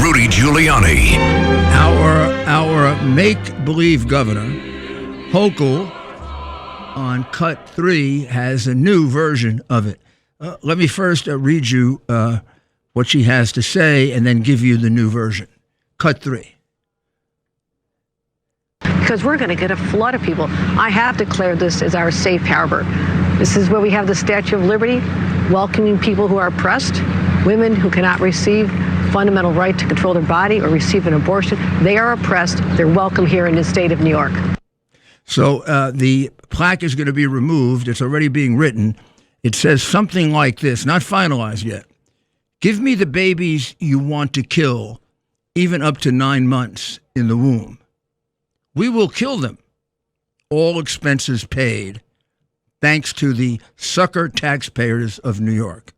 Rudy Giuliani. Our make-believe governor, Hochul, on Cut 3, has a new version of it. Let me first read you what she has to say and then give you the new version. Cut 3. Because we're going to get a flood of people. I have declared this as our safe harbor. This is where we have the Statue of Liberty, welcoming people who are oppressed, women who cannot receive fundamental right to control their body or receive an abortion. They are oppressed. They're welcome here in the state of New York. So the plaque is going to be removed. It's already being written. It says something like this, not finalized yet. Give me the babies you want to kill, even up to 9 months in the womb. We will kill them. All expenses paid, thanks to the sucker taxpayers of New York.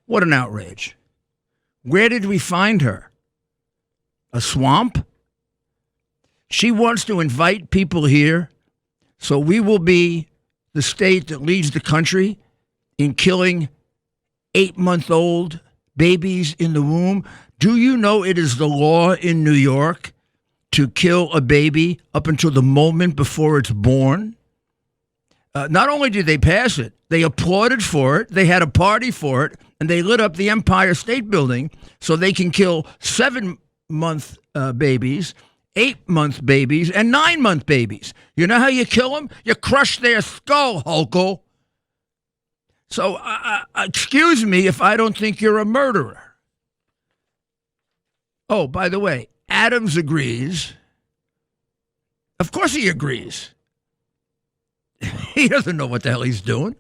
What an outrage. Where did we find her? A swamp? She wants to invite people here, so we will be the state that leads the country in killing 8-month-old babies in the womb. Do you know it is the law in New York to kill a baby up until the moment before it's born? Not only did they pass it, they applauded for it, they had a party for it, and they lit up the Empire State Building so they can kill 7-month babies, 8-month babies, and 9-month babies. You know how you kill them? You crush their skull, Hochul. So, excuse me if I don't think you're a murderer. Oh, by the way, Adams agrees. Of course he agrees. He doesn't know what the hell he's doing.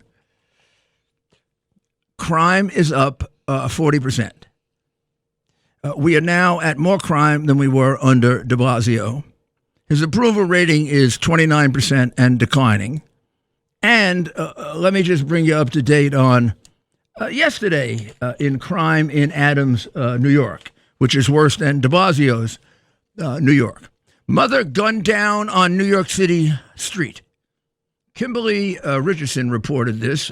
Crime is up 40%. We are now at more crime than we were under de Blasio. His approval rating is 29% and declining. And let me just bring you up to date on yesterday in crime in Adams, New York, which is worse than de Blasio's New York. Mother gunned down on New York City street. Kimberly Richardson reported this.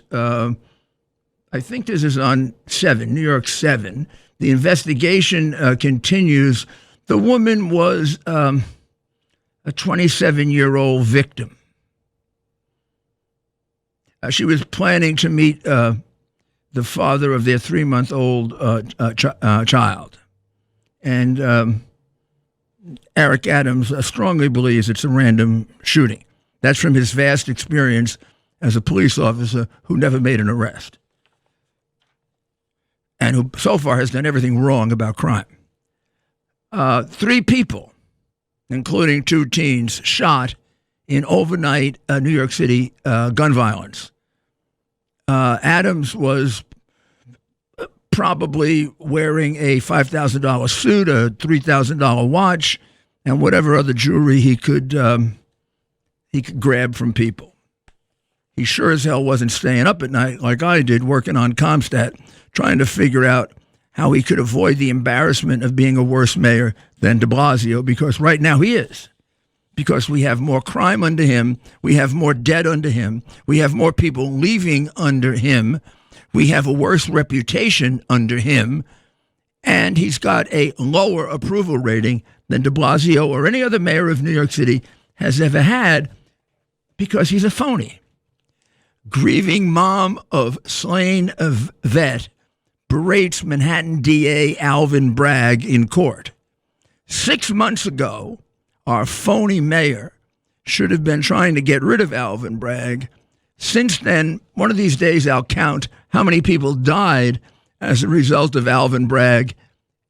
I think this is on 7, New York 7. The investigation continues. The woman was a 27-year-old victim. She was planning to meet the father of their 3-month-old child. And Eric Adams strongly believes it's a random shooting. That's from his vast experience as a police officer who never made an arrest and who so far has done everything wrong about crime. 3 people, including 2 teens, shot in overnight New York City gun violence. Adams was probably wearing a $5,000 suit, a $3,000 watch, and whatever other jewelry he could grab from people. He sure as hell wasn't staying up at night like I did, working on Comstat, trying to figure out how he could avoid the embarrassment of being a worse mayor than de Blasio, because right now he is. Because we have more crime under him, we have more debt under him, we have more people leaving under him, we have a worse reputation under him, and he's got a lower approval rating than de Blasio or any other mayor of New York City has ever had, because he's a phony. Grieving mom of slain vet berates Manhattan DA Alvin Bragg in court. 6 months ago, our phony mayor should have been trying to get rid of Alvin Bragg. Since then, one of these days I'll count how many people died as a result of Alvin Bragg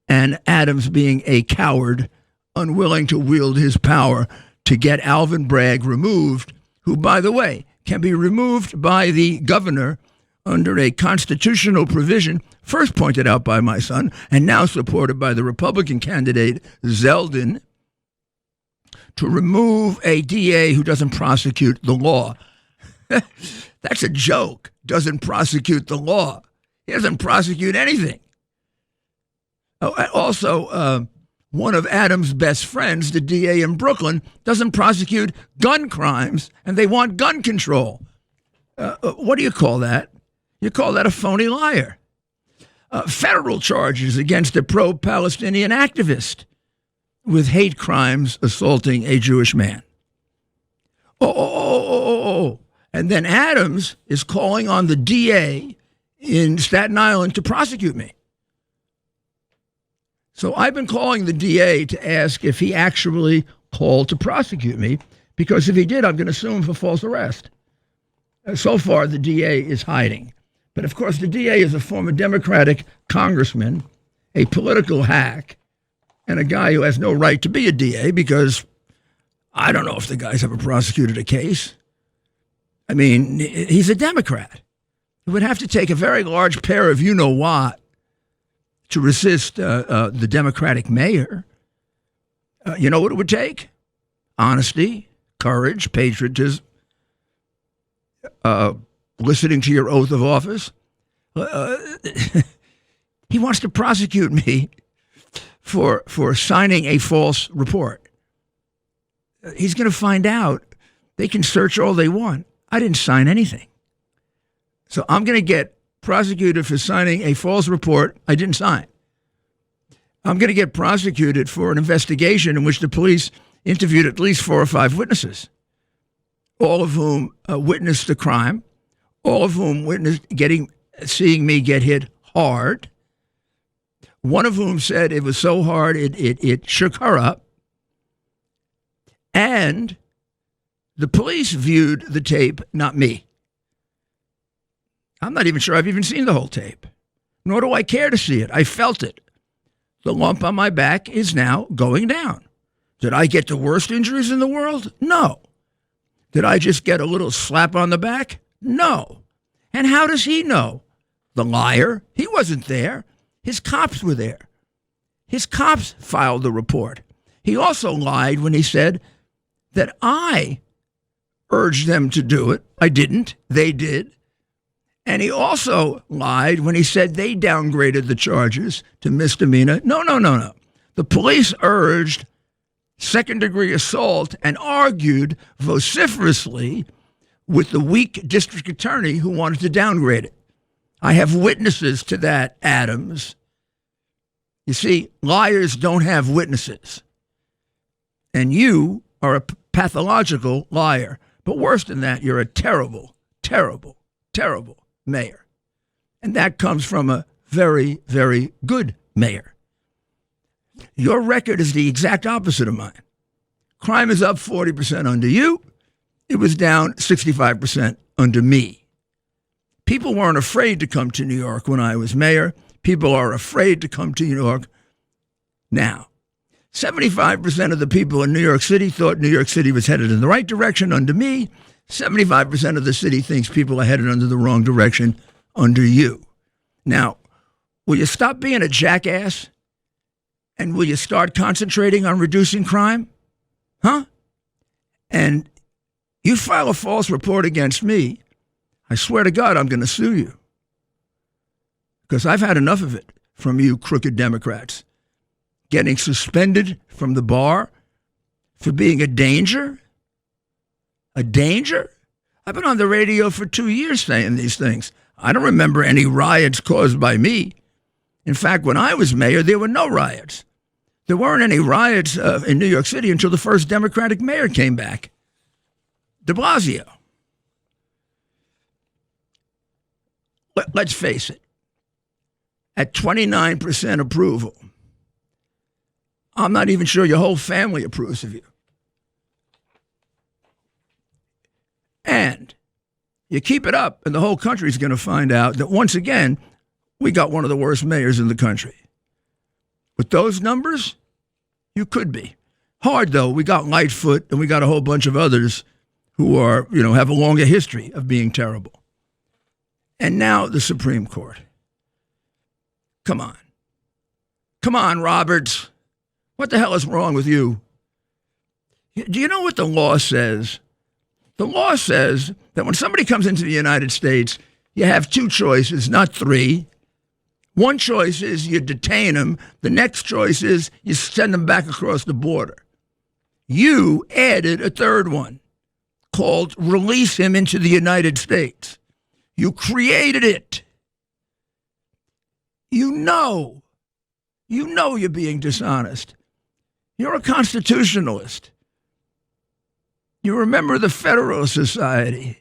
and Adams being a coward, unwilling to wield his power to get Alvin Bragg removed, who, by the way, can be removed by the governor under a constitutional provision, first pointed out by my son, and now supported by the Republican candidate Zeldin, to remove a DA who doesn't prosecute the law. That's a joke. Doesn't prosecute the law. He doesn't prosecute anything. Also, one of Adams' best friends, the DA in Brooklyn, doesn't prosecute gun crimes, and they want gun control. What do you call that? You call that a phony liar. federal charges against a pro-Palestinian activist with hate crimes assaulting a Jewish man. And then Adams is calling on the DA in Staten Island to prosecute me. So I've been calling the DA to ask if he actually called to prosecute me, because if he did, I'm going to sue him for false arrest. So far, the DA is hiding. But of course, the DA is a former Democratic congressman, a political hack, and a guy who has no right to be a DA, because I don't know if the guy's ever prosecuted a case. I mean, he's a Democrat. It would have to take a very large pair of you-know-what to resist the Democratic mayor. You know what it would take? Honesty, courage, patriotism, listening to your oath of office. He wants to prosecute me for signing a false report. He's going to find out. They can search all they want. I didn't sign anything. So I'm going to get prosecuted for signing a false report I didn't sign. I'm going to get prosecuted for an investigation in which the police interviewed at least 4 or 5 witnesses, all of whom witnessed the crime, all of whom witnessed seeing me get hit hard. One of whom said it was so hard it shook her up. And the police viewed the tape, not me. I'm not even sure I've even seen the whole tape, nor do I care to see it. I felt it. The lump on my back is now going down. Did I get the worst injuries in the world? No. Did I just get a little slap on the back? No. And how does he know? The liar. He wasn't there. His cops were there. His cops filed the report. He also lied when he said that I urged them to do it. I didn't. They did. And he also lied when he said they downgraded the charges to misdemeanor. No. The police urged second-degree assault and argued vociferously with the weak district attorney who wanted to downgrade it. I have witnesses to that, Adams. You see, liars don't have witnesses. And you are a pathological liar. But worse than that, you're a terrible, terrible, terrible mayor. And that comes from a very, very good mayor. Your record is the exact opposite of mine. Crime is up 40% under you. It was down 65% under me. People weren't afraid to come to New York when I was mayor. People are afraid to come to New York now. 75% of the people in New York City thought New York City was headed in the right direction under me. 75% of the city thinks people are headed under the wrong direction under you. Now, will you stop being a jackass? And will you start concentrating on reducing crime? Huh? And you file a false report against me, I swear to God I'm going to sue you. Because I've had enough of it from you crooked Democrats. Getting suspended from the bar for being a danger? A danger? I've been on the radio for 2 years saying these things. I don't remember any riots caused by me. In fact, when I was mayor, there were no riots. There weren't any riots in New York City until the first Democratic mayor came back, de Blasio. Let's face it. At 29% approval, I'm not even sure your whole family approves of you. And you keep it up, and the whole country is going to find out that once again, we got one of the worst mayors in the country. With those numbers, you could be. Hard, though. We got Lightfoot, and we got a whole bunch of others who are, have a longer history of being terrible. And now the Supreme Court. Come on. Come on, Roberts. What the hell is wrong with you? Do you know what the law says? The law says that when somebody comes into the United States, you have 2 choices, not 3. One choice is you detain them. The next choice is you send them back across the border. You added a third one called release him into the United States. You created it. You know you're being dishonest. You're a constitutionalist. You're a member of the Federalist Society.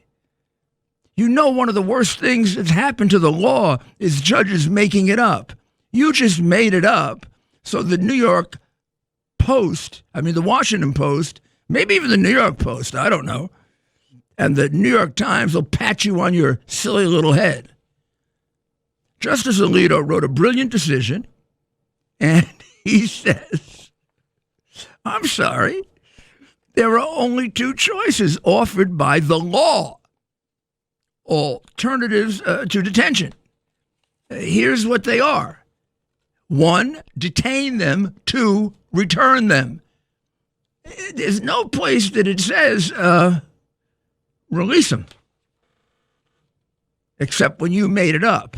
You know one of the worst things that's happened to the law is judges making it up. You just made it up so the the Washington Post, maybe even the New York Post, I don't know, and the New York Times will pat you on your silly little head. Justice Alito wrote a brilliant decision, and he says, I'm sorry, there are only two choices offered by the law, alternatives to detention. Here's what they are. 1, detain them. 2, return them. There's no place that it says release them, except when you made it up.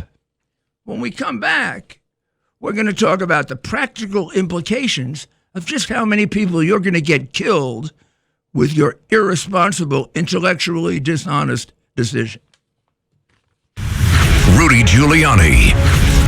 When we come back, we're going to talk about the practical implications of just how many people you're going to get killed with your irresponsible, intellectually dishonest decision. Rudy Giuliani.